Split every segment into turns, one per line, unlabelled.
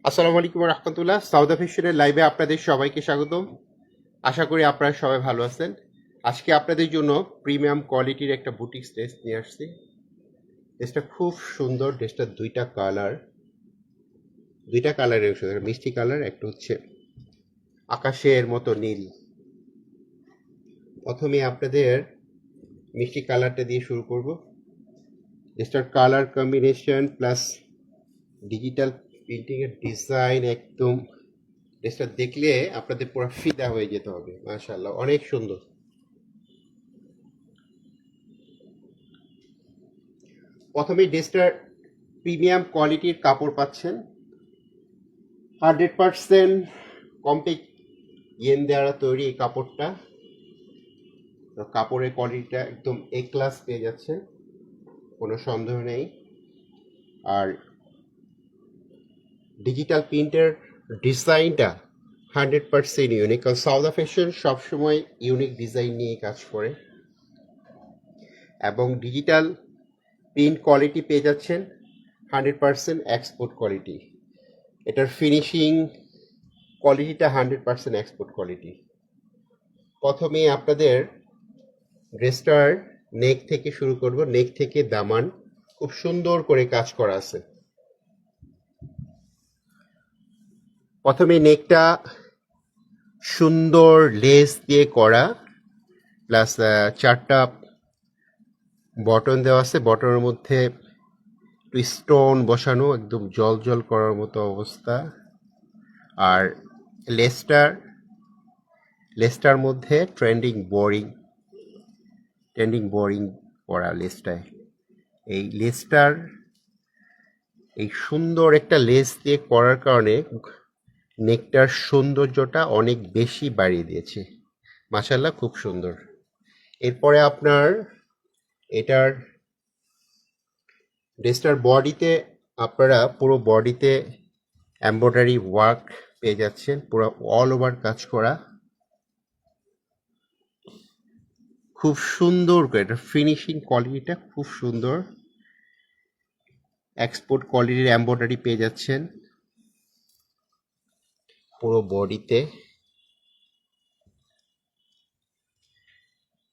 আসসালামু আলাইকুম রহমতুল্লাহ। সাউদা ফ্যাশনের লাইভে আপনাদের সবাইকে স্বাগতম। আশা করি আপনারা সবাই ভালো আছেন। আজকে আপনাদের জন্য প্রিমিয়াম কোয়ালিটির একটা বুটিক্স ড্রেস নিয়ে আসছি। ড্রেসটা খুব সুন্দর। ড্রেসটার দুইটা কালারের সুন্দর, মিষ্টি কালার, একটা হচ্ছে আকাশের মতো নীল। প্রথমে আপনাদের মিষ্টি কালারটা দিয়ে শুরু করব। ড্রেসটার colour combination plus digital printing এর ডিজাইন একদম, ড্রেসটা দেখলে আপনাদের পুরো ফিদা হয়ে যেতে হবে। মাশাআল্লাহ, অনেক সুন্দর। প্রথমে ড্রেসটার প্রিমিয়াম কোয়ালিটির কাপড় পাচ্ছেন। 100% কমপ্লিট ইয়েন দ্বারা তৈরি এই কাপড়টা। তো কাপড়ের কোয়ালিটিটা একদম এ ক্লাস পেয়ে যাচ্ছেন, কোনো সন্দেহ নেই। আর ডিজিটাল প্রিন্টের ডিজাইনটা 100% ইউনিক, কারণ সাউদা ফ্যাশন সবসময় ইউনিক ডিজাইন নিয়ে কাজ করে। এবং ডিজিটাল প্রিন্ট কোয়ালিটি পেয়ে যাচ্ছেন 100% এক্সপোর্ট কোয়ালিটি। এটার ফিনিশিং কোয়ালিটিটা 100% এক্সপোর্ট কোয়ালিটি। প্রথমে আপনাদের ড্রেসটার নেক থেকে শুরু করব। নেক থেকে দামান খুব সুন্দর করে কাজ করা আছে। প্রথমে নেকটা সুন্দর লেস দিয়ে করা, প্লাস চারটা বটন দেওয়া আছে। বটনের মধ্যে স্টোন বসানো, একদম জল জল করার মতো অবস্থা। আর লেসটার লেসটার মধ্যে ট্রেন্ডিং বোরিং করা লেসটায়। এই লেসটার এই সুন্দর একটা লেস দিয়ে করার কারণে নেকটার সৌন্দর্যটা অনেক বেশি বাড়িয়ে দিয়েছে। মাশাআল্লাহ, খুব সুন্দর। এরপরে আপনার এটার ড্রেসটার বডিতে আপনারা পুরো বডিতে এমব্রয়ডারি ওয়ার্ক পেয়ে যাচ্ছেন, পুরো অল ওভার কাজ করা। খুব সুন্দর করে এটা ফিনিশিং কোয়ালিটিটা খুব সুন্দর। এক্সপোর্ট কোয়ালিটির এমব্রয়ডারি পেয়ে যাচ্ছেন পুরো বডিতে।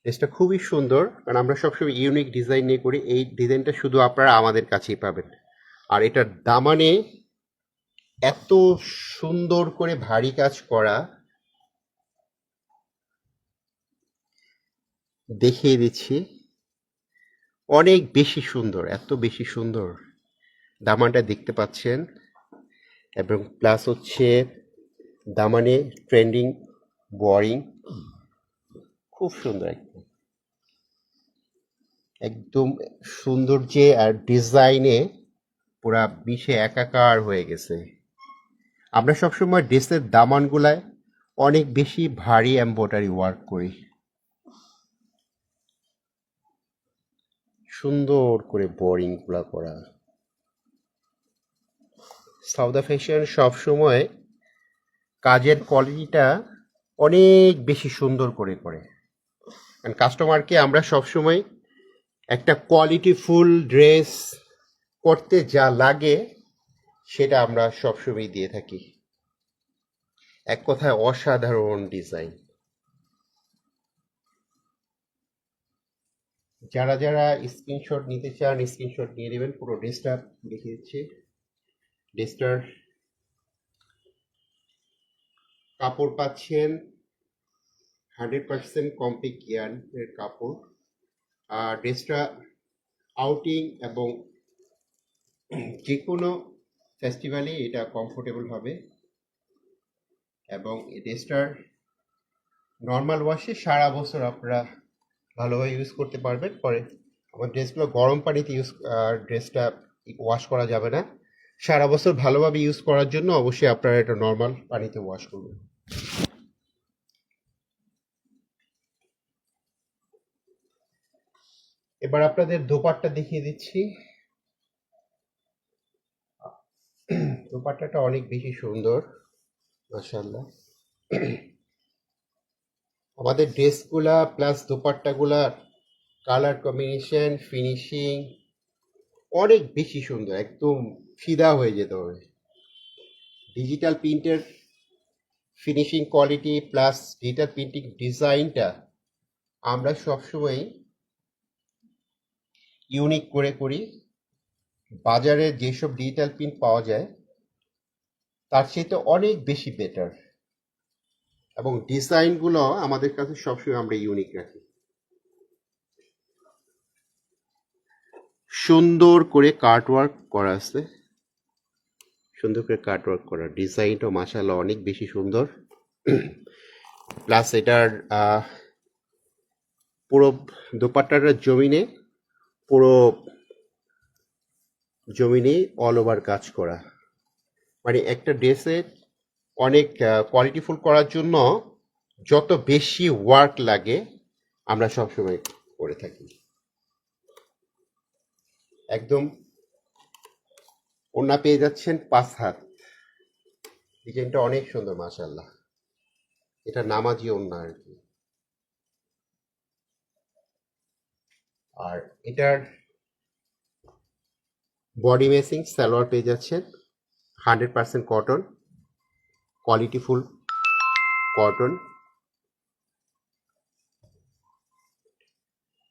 ড্রেসটা খুবই সুন্দর, কারণ আমরা সবসময় ইউনিক ডিজাইন নিয়ে করি। এই ডিজাইনটা শুধু আপনারা আমাদের কাছেই পাবেন। আর এটার দামানে এত সুন্দর করে ভারী কাজ করা, দেখিয়ে দিচ্ছি। অনেক বেশি সুন্দর, এত বেশি সুন্দর দামানটা দেখতে পাচ্ছেন। এবং প্লাস হচ্ছে দামানে ট্রেন্ডিং বোরিং, খুব সুন্দর। একদম একদম সৌন্দর্যে আর ডিজাইনে পুরা মিশে একাকার হয়ে গেছে। আমরা সবসময় ড্রেসের দামানগুলায় অনেক বেশি ভারী এমব্রয়ডারি ওয়ার্ক করি, সুন্দর করে বোরিংগুলা করা। সাউদা ফ্যাশন সবসময় কাজের কোয়ালিটিটা অনেক বেশি সুন্দর করে করে। কারণ কাস্টমারকে আমরা সবসময় একটা কোয়ালিটিফুল ড্রেস করতে যা লাগে সেটা আমরা সবসময় দিয়ে থাকি। এক কথায় অসাধারণ ডিজাইন। যারা যারা স্ক্রিনশট নিতে চান স্ক্রিনশট নিয়ে নেবেন। পুরো ড্রেসটা দেখিয়ে দিচ্ছি। ড্রেসটার কাপড় পাচ্ছেন 100% কমপ্লিট ইয়ানের কাপড়। আর ড্রেসটা আউটিং এবং যে কোনো ফেস্টিভ্যালে এটা কমফোর্টেবল হবে। এবং এই ড্রেসটার নর্মাল ওয়াশে সারা বছর আপনারা ভালোভাবে ইউজ করতে পারবেন। পরে আমার ড্রেসগুলো গরম পানিতে ড্রেসটা ওয়াশ করা যাবে না। সারা বছর ভালোভাবে ইউজ করার জন্য অবশ্যই আপনারা এটা নর্মাল পানিতে ওয়াশ করবেন। এবার আপনাদের দোপাট্টা দেখিয়ে দিচ্ছি। দোপাট্টাটা অনেক বেশি সুন্দর, মাশাআল্লাহ। আমাদের ড্রেসগুলা প্লাস দোপাট্টাগুলা কালার কম্বিনেশন, ফিনিশিং অনেক বেশি সুন্দর, একদম ফিদা হয়ে যেতে হবে। ডিজিটাল প্রিন্টের finishing quality plus digital printing ডিজাইনটা আমরা সবসময় ইউনিক করে করি। বাজারে যেসব ডিজিটাল প্রিন্ট পাওয়া যায় তার চাইতে অনেক বেশি বেটার, এবং ডিজাইনগুলো আমাদের কাছে সবসময় আমরা ইউনিক রাখি। সুন্দর করে কার্টওয়ার্ক করা আছে, সুন্দর করে কার্টওয়ার্ক করা, ডিজাইনটাও মাশাআল্লাহ অনেক বেশি সুন্দর। প্লাস এটার পুরো দোপাট্টাটার পুরো জমিনে অল ওভার কাজ করা, মানে একটা ড্রেসে অনেক কোয়ালিটিফুল করার জন্য যত বেশি ওয়ার্ক লাগে আমরা সবসময় করে থাকি। একদম ওড়না পেয়ে যাচ্ছেন 5 হাত, ডিজাইনটা অনেক সুন্দর মাশাআল্লাহ। এটা নামাজি ওড়না আর কি। আর এটার বডি মেসিং সালোয়ার পেয়ে যাচ্ছেন 100% কটন, কোয়ালিটিফুল কটন।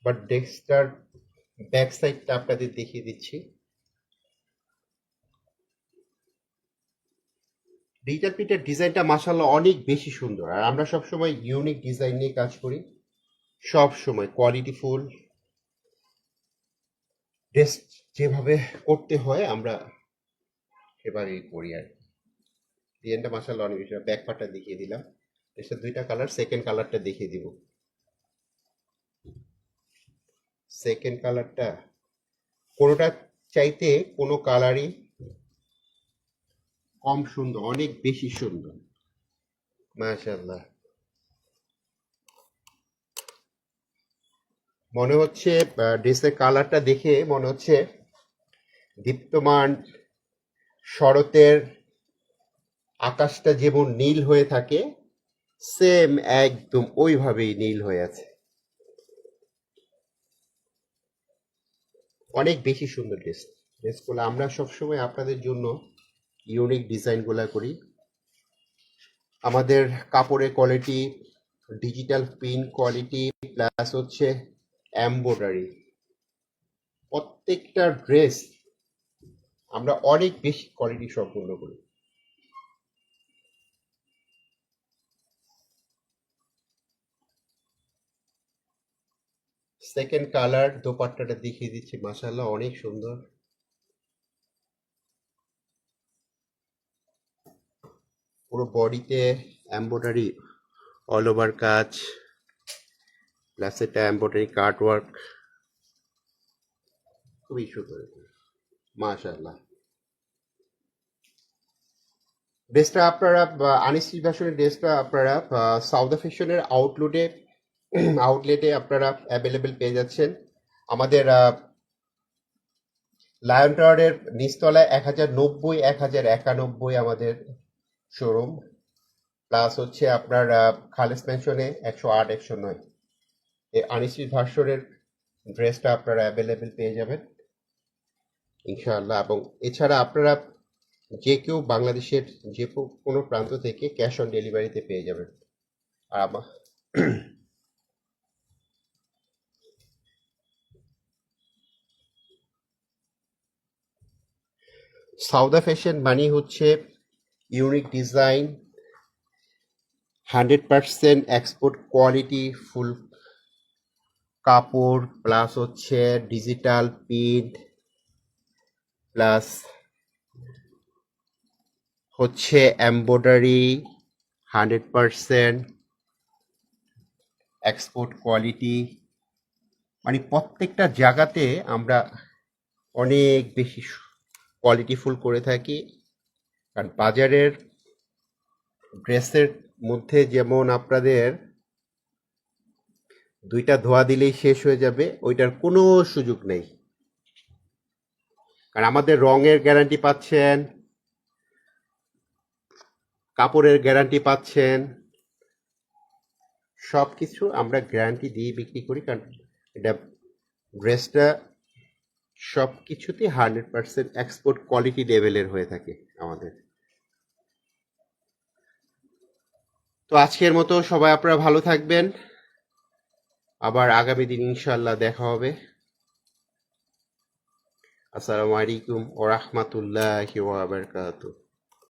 বাট ড্রেসটার ব্যাক সাইডটা আপনাদের দেখিয়ে দিচ্ছি। ডিজিটাল প্রিন্টের ডিজাইনটা মাশাআল্লাহ অনেক বেশি সুন্দর, আর আমরা সবসময় ইউনিক ডিজাইন নিয়ে কাজ করি, সব সময় কোয়ালিটিফুল ড্রেস যেভাবে করতে হয় আমরা সেভাবেই করি আর কি। ডিজাইনটা মাশাআল্লাহ অনেক বেশি। ব্যাক পার্টটা দেখিয়ে দিলাম, এসব দুইটা কালার, সেকেন্ড কালারটা দেখিয়ে দিব। সেকেন্ড কালারটা কোনোটা চাইতে কোনো কালারই কম সুন্দর, অনেক বেশি সুন্দর মাশাআল্লাহ। মনে হচ্ছে ড্রেসের কালারটা দেখে মনে হচ্ছে দীপ্তমান শরতের আকাশটা যেমন নীল হয়ে থাকে, সেম একদম ওইভাবেই নীল হয়ে আছে। অনেক বেশি সুন্দর ড্রেসগুলো আমরা সবসময় আপনাদের জন্য ইউনিক ডিজাইনগুলো করি। আমাদের কাপড়ের quality, digital print quality plus হচ্ছে এমব্রয়ডারি, প্রত্যেকটা ড্রেস আমরা অনেক বেশি কোয়ালিটি সম্পূর্ণ করি। সেকেন্ড কালার দোপাট্টাটা দেখিয়ে দিচ্ছি, মাশাআল্লাহ অনেক সুন্দর। পুরো বডিতে এমব্রয়ডারি অল ওভার কাজ, প্লাস এটা এমব্রয়ডারি কাট ওয়ার্ক, খুবই সুন্দর মাশাআল্লাহ। ড্রেসটা আপনারা আনিস্টিচ ভার্সনের ড্রেসটা আপনারা সাউদা ফ্যাশনের আউটলেটে আপনারা অ্যাভেলেবেল পেয়ে যাচ্ছেন। আমাদের লায়ন টাওয়ারের নিচতলায় 1090 1091 আমাদের শোরুম, প্লাস হচ্ছে আপনার খালেস ম্যানশনে 108 109 এই আনিস্টিচ ভার্সনের ড্রেসটা আপনারা অ্যাভেলেবেল পেয়ে যাবেন ইনশাআল্লাহ। এবং এছাড়া আপনারা যে কেউ বাংলাদেশের যে কোনো প্রান্ত থেকে ক্যাশ অন ডেলিভারিতে পেয়ে যাবেন। আর সাউদা ফ্যাশন মানে হচ্ছে unique design, 100% export quality full কাপড়, প্লাস হচ্ছে ডিজিটাল প্রিন্ট, প্লাস হচ্ছে এমব্রয়ডারি, 100% এক্সপোর্ট কোয়ালিটি, মানে প্রত্যেকটা জায়গাতে আমরা অনেক বেশি কোয়ালিটিফুল করে থাকি। কারণ বাজারের ড্রেসের মধ্যে যেমন আপনাদের দুইটা ধোয়া দিলেই শেষ হয়ে যাবে, ওইটার কোনো সুযোগ নেই। কারণ আমাদের রঙের গ্যারান্টি পাচ্ছেন, কাপড়ের গ্যারান্টি পাচ্ছেন, সব কিছু আমরা গ্যারান্টি দিয়ে বিক্রি করি। কারণ এটা ড্রেসটা সব কিছুতেই 100% এক্সপোর্ট কোয়ালিটি লেভেলের হয়ে থাকে আমাদের। তো আজকের মতো সবাই আপনারা ভালো থাকবেন, আবার আগামী দিন ইনশাল্লাহ দেখা হবে। আসসালামু আলাইকুম ওয়া রাহমাতুল্লাহি ওয়া বারাকাতুহু।